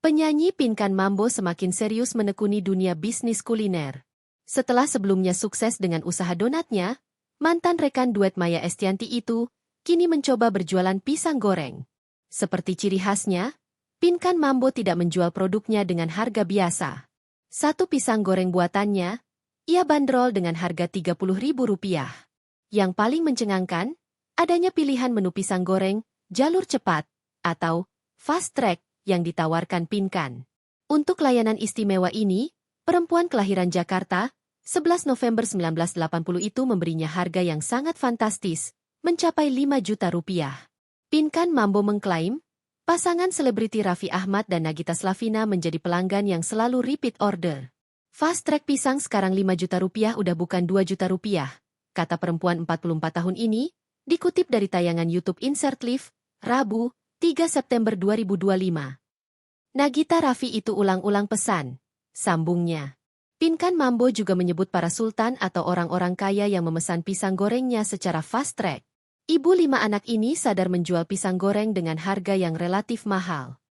Penyanyi Pinkan Mambo semakin serius menekuni dunia bisnis kuliner. Setelah sebelumnya sukses dengan usaha donatnya, mantan rekan duet Maya Estianty itu kini mencoba berjualan pisang goreng. Seperti ciri khasnya, Pinkan Mambo tidak menjual produknya dengan harga biasa. Satu pisang goreng buatannya, ia bandrol dengan harga Rp30.000. Yang paling mencengangkan, adanya pilihan menu pisang goreng, jalur cepat, atau fast track, yang ditawarkan Pinkan. Untuk layanan istimewa ini, perempuan kelahiran Jakarta, 11 November 1980 itu memberinya harga yang sangat fantastis, mencapai Rp5 juta. Pinkan Mambo mengklaim, pasangan selebriti Raffi Ahmad dan Nagita Slavina menjadi pelanggan yang selalu repeat order. Fast track pisang sekarang Rp5 juta udah bukan Rp2 juta, kata perempuan 44 tahun ini, dikutip dari tayangan YouTube Insert Live, Rabu, 3 September 2025. Nagita Raffi itu ulang-ulang pesan, sambungnya. Pinkan Mambo juga menyebut para sultan atau orang-orang kaya yang memesan pisang gorengnya secara fast track. Ibu 5 anak ini sadar menjual pisang goreng dengan harga yang relatif mahal.